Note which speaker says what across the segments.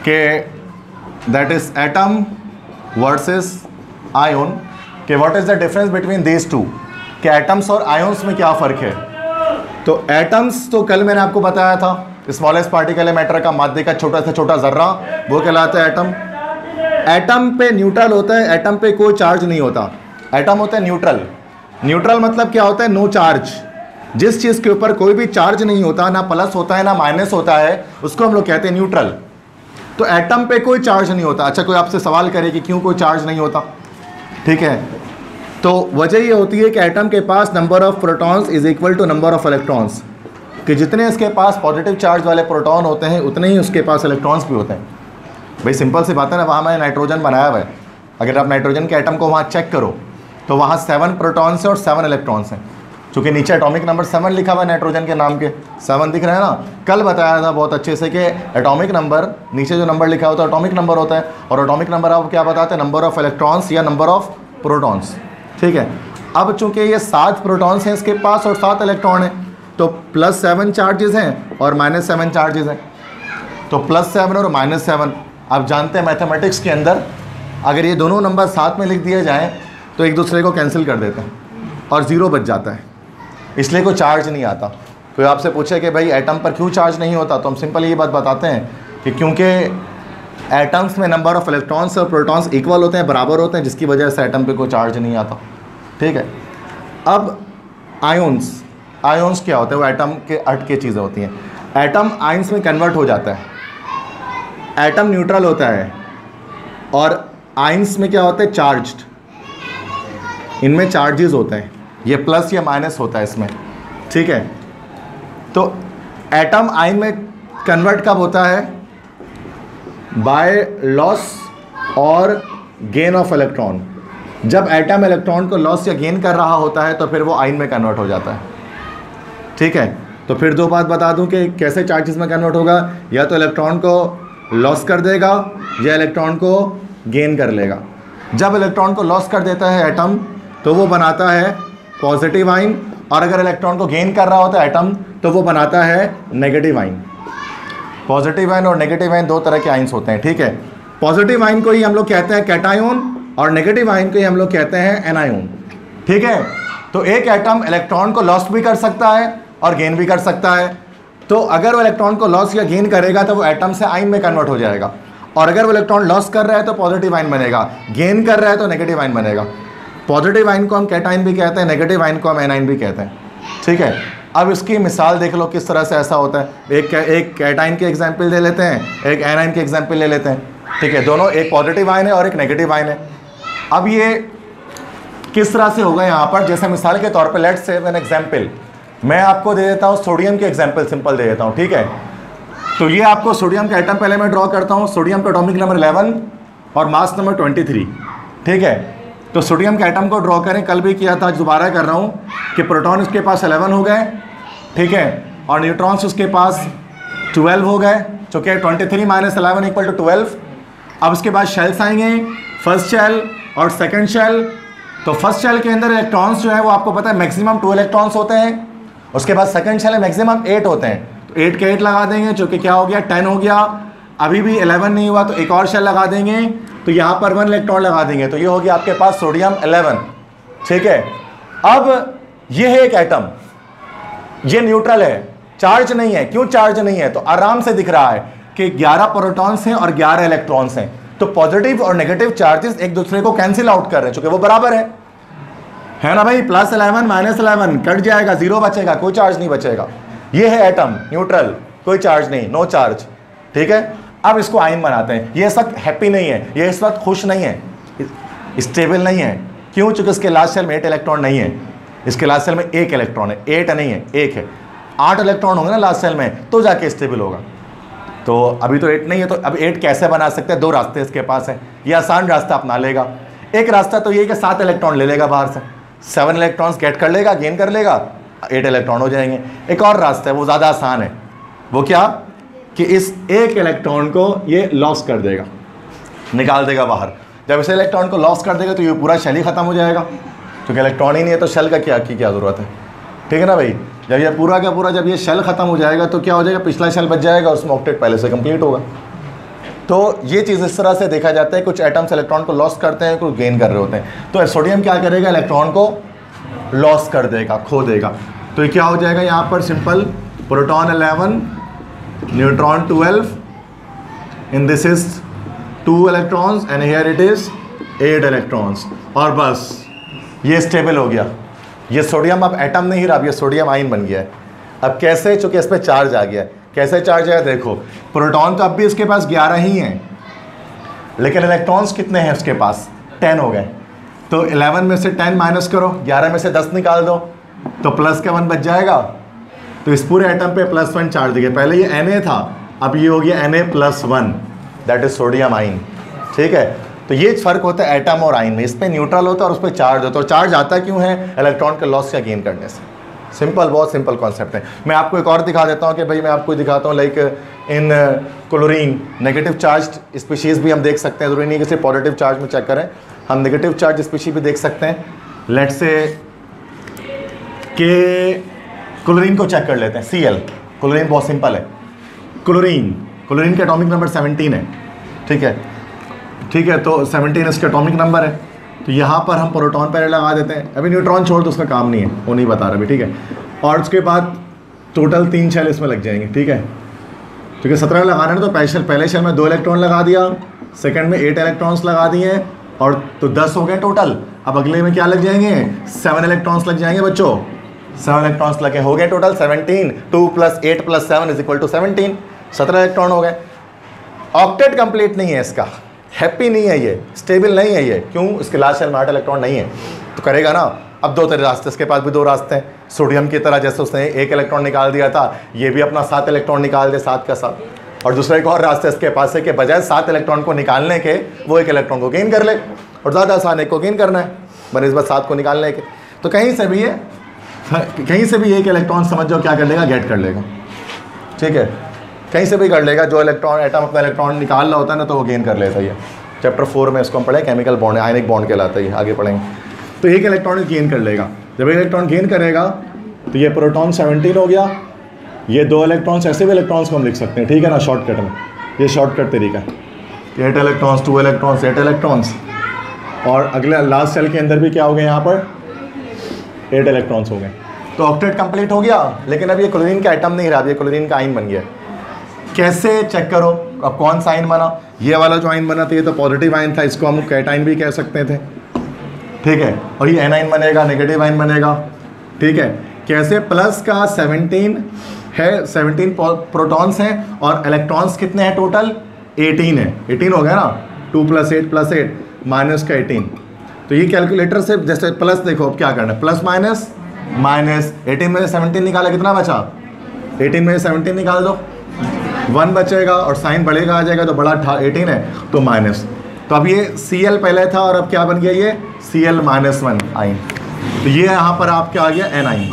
Speaker 1: कि that is atom versus ion, कि what is the difference between these two, कि atoms और ions में क्या फ़र्क है। तो एटम्स तो कल मैंने आपको बताया था, स्मॉलेस्ट पार्टिकल है मैटर का, मादे का छोटा से छोटा जर्रा, वो कहलाता है एटम। एटम पे न्यूट्रल होता है, एटम पे कोई चार्ज नहीं होता, एटम होता है न्यूट्रल। न्यूट्रल मतलब क्या होता है? No charge. जिस चीज़ के ऊपर कोई भी चार्ज नहीं होता, ना प्लस होता है ना माइनस होता है, उसको हम लोग कहते हैं न्यूट्रल। तो एटम पे कोई चार्ज नहीं होता। अच्छा, कोई आपसे सवाल करे कि क्यों कोई चार्ज नहीं होता, ठीक है, तो वजह ये होती है कि एटम के पास number of protons is equal to number of electrons, कि जितने इसके पास पॉजिटिव चार्ज वाले प्रोटॉन होते हैं उतने ही उसके पास इलेक्ट्रॉन्स भी होते हैं। भाई सिंपल सी बात है ना, वहाँ मैंने नाइट्रोजन बनाया हुआ है, अगर आप नाइट्रोजन के एटम को वहाँ चेक करो तो वहाँ 7 प्रोटॉन्स हैं और 7 इलेक्ट्रॉन्स हैं, चूँकि नीचे एटॉमिक नंबर 7 लिखा हुआ है नाइट्रोजन के नाम के, 7 दिख रहा है ना। कल बताया था बहुत अच्छे से कि एटॉमिक नंबर, नीचे जो नंबर लिखा होता है एटॉमिक नंबर होता है, और एटॉमिक नंबर आप क्या बताते हैं? नंबर ऑफ इलेक्ट्रॉन्स या नंबर ऑफ प्रोटॉन्स, ठीक है। अब चूंकि ये 7 प्रोटॉन्स हैं इसके पास और 7 इलेक्ट्रॉन हैं, तो +7 चार्जेस हैं और -7 चार्जेस हैं, तो +7 और -7। आप जानते हैं मैथमेटिक्स के अंदर अगर ये दोनों नंबर साथ में लिख दिए जाएं तो एक दूसरे को कैंसिल कर देते हैं और 0 बच जाता है, इसलिए कोई चार्ज नहीं आता। कोई आपसे पूछे कि भाई एटम पर क्यों चार्ज नहीं होता, तो हम सिंपल ये बात बताते हैं कि क्योंकि एटम्स में नंबर ऑफ इलेक्ट्रॉन्स और प्रोटॉन्स इक्वल होते हैं, बराबर होते हैं, जिसकी वजह से एटम पे कोई चार्ज नहीं आता, ठीक है। अब आयन्स, आयन्स क्या होते हैं? वो एटम के हट के चीज़ें होती हैं। एटम आयन्स में कन्वर्ट हो जाता है। एटम न्यूट्रल होता है और आयन्स में क्या होता है? चार्ज्ड। इनमें चार्जेस होते हैं, ये प्लस या माइनस होता है इसमें, ठीक है। तो एटम आयन में कन्वर्ट कब होता है? बाय लॉस और गेन ऑफ इलेक्ट्रॉन। जब एटम इलेक्ट्रॉन को लॉस या गेन कर रहा होता है तो फिर वो आयन में कन्वर्ट हो जाता है, ठीक है। तो फिर दो बात बता दूं कि कैसे चार्जेस में कन्वर्ट होगा, या तो इलेक्ट्रॉन को लॉस कर देगा या इलेक्ट्रॉन को गेन कर लेगा। जब इलेक्ट्रॉन को लॉस कर देता है एटम तो वो बनाता है पॉजिटिव आयन, और अगर इलेक्ट्रॉन को गेन कर रहा होता है एटम तो वो बनाता है नेगेटिव आयन। पॉजिटिव आयन और नेगेटिव आयन 2 तरह के आयन्स होते हैं, ठीक है। पॉजिटिव आयन को ही हम लोग कहते हैं कैटायन और नेगेटिव आयन को ही हम लोग कहते हैं एनायन, ठीक है। तो एक एटम इलेक्ट्रॉन को लॉस भी कर सकता है और गेन भी कर सकता है। तो अगर वो इलेक्ट्रॉन को लॉस या गेन करेगा तो वो एटम से आयन में कन्वर्ट हो जाएगा, और अगर वो इलेक्ट्रॉन लॉस कर रहा है तो पॉजिटिव आयन बनेगा, गेन कर रहा है तो नेगेटिव आयन बनेगा। पॉजिटिव आयन को हम कैटायन भी कहते हैं, नेगेटिव आयन को हम एनायन भी कहते हैं, ठीक है। अब इसकी मिसाल देख लो किस तरह से ऐसा होता है। एक कैटायन के एग्जाम्पल ले लेते हैं, एक एनायन के एग्जाम्पल ले लेते हैं, ठीक है। दोनों, एक पॉजिटिव आयन है और एक नेगेटिव आयन है। अब ये किस तरह से होगा यहाँ पर, जैसे मिसाल के तौर पर लेट्स से एन एग्जाम्पल मैं आपको दे देता हूँ, सोडियम के एग्जाम्पल सिंपल दे देता हूँ, ठीक है। तो ये आपको सोडियम का एटम पहले मैं ड्रॉ करता हूँ। सोडियम का एटॉमिक नंबर 11 और मास नंबर 23, ठीक है। तो सोडियम के एटम को ड्रॉ करें, कल भी किया था, दोबारा कर रहा हूँ कि प्रोटॉन उसके पास 11 हो गए, ठीक है, और न्यूट्रॉन्स उसके पास 12 हो गए, चूँकि 23 - 11 = 12। अब उसके बाद शेल्स आएंगे, फर्स्ट शेल और सेकंड शेल। तो फर्स्ट शेल के अंदर इलेक्ट्रॉन्स जो है वो आपको पता है मैक्सिमम 2 इलेक्ट्रॉन्स होते हैं। उसके बाद सेकंड शेल में मैक्सिमम 8 होते हैं, तो 8 के 8 लगा देंगे, जो कि क्या हो गया 10 हो गया। अभी भी 11 नहीं हुआ तो एक और शेल लगा देंगे, तो यहाँ पर 1 इलेक्ट्रॉन लगा देंगे, तो ये हो गया आपके पास सोडियम 11, ठीक है। अब ये है एक एटम, ये न्यूट्रल है, चार्ज नहीं है। क्यों चार्ज नहीं है? तो आराम से दिख रहा है कि 11 प्रोटॉन्स हैं और 11 इलेक्ट्रॉन्स हैं, तो पॉजिटिव और नेगेटिव चार्जेस एक दूसरे को कैंसिल आउट कर रहे हैं, चूंकि वो बराबर है ना भाई। +11 -11 कट जाएगा, 0 बचेगा, कोई चार्ज नहीं बचेगा। ये है एटम न्यूट्रल, कोई चार्ज नहीं, नो चार्ज, ठीक है। अब इसको आयन बनाते हैं। ये इस वक्त हैप्पी नहीं है, ये इस वक्त खुश नहीं है, स्टेबल नहीं है। क्यों? चूंकि इसके लास्ट सेल में 8 इलेक्ट्रॉन नहीं है, इसके लास्ट सेल में 1 इलेक्ट्रॉन है, 8 नहीं है, 1 है। 8 इलेक्ट्रॉन होंगे ना लास्ट सेल में तो जाके स्टेबल होगा। तो अभी तो 8 नहीं है, तो अब 8 कैसे बना सकते हैं? 2 रास्ते इसके पास हैं। ये आसान रास्ता अपना लेगा। एक रास्ता तो ये कि 7 इलेक्ट्रॉन ले लेगा बाहर से, 7 इलेक्ट्रॉन्स गेट कर लेगा, गेन कर लेगा, 8 इलेक्ट्रॉन हो जाएंगे। एक और रास्ता है, वो ज़्यादा आसान है। वो क्या? कि इस 1 इलेक्ट्रॉन को ये लॉस कर देगा, निकाल देगा बाहर। जब इस इलेक्ट्रॉन को लॉस कर देगा तो ये पूरा शेल ही खत्म हो जाएगा, क्योंकि इलेक्ट्रॉन ही नहीं है तो शेल का क्या ज़रूरत है, ठीक है ना भाई। जब ये पूरा का पूरा जब ये शेल खत्म हो जाएगा तो क्या हो जाएगा? पिछला शेल बच जाएगा, उसमें ऑक्टेट पहले से कंप्लीट होगा। तो ये चीज़ इस तरह से देखा जाता है, कुछ एटम्स इलेक्ट्रॉन को लॉस करते हैं, कुछ गेन कर रहे होते हैं। तो सोडियम क्या करेगा, इलेक्ट्रॉन को लॉस कर देगा, खो देगा। तो ये क्या हो जाएगा यहाँ पर, simple, proton 11 neutron 12, in this is 2 electrons and here it is 8 electrons, और बस ये स्टेबल हो गया। ये सोडियम अब एटम नहीं रहा, अब ये सोडियम आयन बन गया है। अब कैसे, चूंकि इस पर चार्ज आ गया है, कैसे चार्ज है देखो, प्रोटॉन तो अब भी इसके पास 11 ही हैं, लेकिन इलेक्ट्रॉन्स कितने हैं उसके पास, 10 हो गए। तो 11 में से 10 माइनस करो, 11 में से 10 निकाल दो, तो प्लस का 1 बच जाएगा। तो इस पूरे एटम पे +1 चार्ज दिया, पहले ये Na था, अब ये हो गया Na+1, दैट इज सोडियम आइन। ठीक है, तो ये फ़र्क होता है एटम और आइन में, इस पर न्यूट्रल होता है और उस पर चार्ज होता है। और चार्ज आता क्यों है, इलेक्ट्रॉन के लॉस या गेन करने से। सिंपल, बहुत सिंपल कॉन्सेप्ट है। मैं आपको एक और दिखा देता हूँ कि भाई, मैं आपको दिखाता हूँ like in chlorine negative charge species भी हम देख सकते हैं, जरूरी नहीं कि सिर्फ पॉजिटिव चार्ज में चेक करें, हम नेगेटिव चार्ज स्पीशीज भी देख सकते हैं। लेट्स से कि क्लोरीन को चेक कर लेते हैं, Cl, क्लोरीन बहुत सिंपल है। क्लोरीन का एटॉमिक नंबर 17 है। ठीक है, ठीक है, तो 17 इसका एटॉमिक नंबर है। तो यहाँ पर हम प्रोटॉन पहले लगा देते हैं, अभी न्यूट्रॉन छोड़ तो उसका काम नहीं है, वो नहीं बता रहा अभी। ठीक है, और उसके बाद टोटल 3 शेल इसमें लग जाएंगे। ठीक है, क्योंकि 17 लगाना है तो पहले शेल में 2 इलेक्ट्रॉन लगा दिया, सेकंड में 8 इलेक्ट्रॉन्स लगा दिए, और तो 10 हो गए टोटल। अब अगले में क्या लग जाएंगे, 7 इलेक्ट्रॉन्स लग जाएंगे बच्चों, 7 इलेक्ट्रॉन्स लगे, हो गए टोटल 17। 2 + 8 + 7 = 17, 17 इलेक्ट्रॉन हो गए। ऑक्टेट कंप्लीट नहीं है इसका, हैप्पी नहीं है ये, स्टेबल नहीं है ये। क्यों, इसके लास्ट शेल में 8 इलेक्ट्रॉन नहीं है, तो करेगा ना। अब 2 तरह रास्ते, इसके पास भी 2 रास्ते हैं। सोडियम की तरह जैसे उसने 1 इलेक्ट्रॉन निकाल दिया था, ये भी अपना 7 इलेक्ट्रॉन निकाल दे, 7 का 7। और दूसरा एक और रास्ता इसके पास है कि बजाय 7 इलेक्ट्रॉन को निकालने के वो 1 इलेक्ट्रॉन को गेन कर ले, और ज़्यादा आसान 1 को गेन करना है बनिस्बत 7 को निकालने के। तो कहीं से भी ये 1 इलेक्ट्रॉन समझ जाओ क्या कर लेगा, गेट कर लेगा। ठीक है, कहीं से भी कर लेगा, जो इलेक्ट्रॉन एटम अपना इलेक्ट्रॉन निकाल रहा होता है ना, तो वो गेन कर लेता है। ये चैप्टर 4 में इसको हम पढ़े, केमिकल बॉन्ड, आयनिक बॉन्ड कहलाता है, आगे पढ़ेंगे। तो 1 इलेक्ट्रॉन गेन कर लेगा। जब 1 इलेक्ट्रॉन गेन करेगा तो ये प्रोटॉन 17 हो गया। ये 2 इलेक्ट्रॉन्स, ऐसे भी इलेक्ट्रॉन्स को हम लिख सकते हैं, ठीक है ना, शॉर्टकट में, ये शॉर्टकट तरीका है। 8 इलेक्ट्रॉन्स, 2 इलेक्ट्रॉन्स, 8 इलेक्ट्रॉन्स, और अगले लास्ट सेल के अंदर भी क्या हो गए, यहाँ पर 8 इलेक्ट्रॉन्स हो गए। तो ऑक्टेट कंप्लीट हो गया। लेकिन अब ये क्लोरीन का एटम नहीं रहा, ये क्लोरीन का आइन बन गया। कैसे चेक करो, अब कौन सा आइन बना, ये वाला जो आइन बना था ये तो पॉजिटिव आइन था, इसको हम कैटाइन भी कह सकते थे। ठीक है, और ये एनाइन बनेगा, नेगेटिव आइन बनेगा। ठीक है, कैसे, प्लस का 17 है, 17 प्रोटॉन्स हैं, और इलेक्ट्रॉन्स कितने हैं टोटल, 18 है। 18 हो गया ना, 2 + 8 + 8 माइनस का 18। तो ये कैलकुलेटर से जैसे प्लस, देखो अब क्या करना है, प्लस माइनस माइनस, 18 में से 17 निकाला, कितना बचा, 18 में से 17 निकाल दो, 1 बचेगा, और साइन बढ़ेगा आ जाएगा, तो बड़ा 18 है तो माइनस। तो अब ये Cl पहले था, और अब क्या बन गया, ये Cl-1 आइन। तो ये यहाँ पर आपका आ गया एनाइन।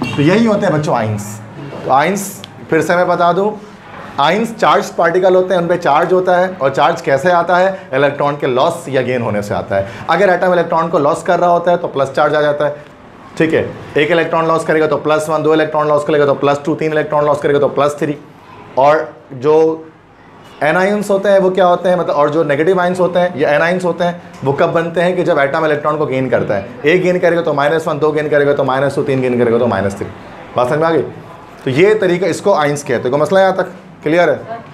Speaker 1: तो यही होते हैं बच्चों आइंस। तो आइंस फिर से मैं बता दूँ, आइंस चार्ज पार्टिकल होते हैं, उन पर चार्ज होता है, और चार्ज कैसे आता है, इलेक्ट्रॉन के लॉस या गेन होने से आता है। अगर एटम इलेक्ट्रॉन को लॉस कर रहा होता है तो प्लस चार्ज आ जाता है। ठीक है, 1 इलेक्ट्रॉन लॉस करेगा तो +1, 2 इलेक्ट्रॉन लॉस करेगा तो +2, 3 इलेक्ट्रॉन लॉस करेगा तो +3। और जो एनाइंस होते हैं वो क्या होते हैं, मतलब, और जो नेगेटिव आइंस होते हैं या एनाइंस होते हैं, वो कब बनते हैं कि जब एटम इलेक्ट्रॉन को गेन करता है। 1 गेन करेगा तो -1, 2 गेन करेगा तो -2, 3 गेन करेगा तो -3। बात समझ में आ गई। तो ये तरीका, इसको आइंस कहते हैं। कोई मसला यहाँ तक क्लियर है?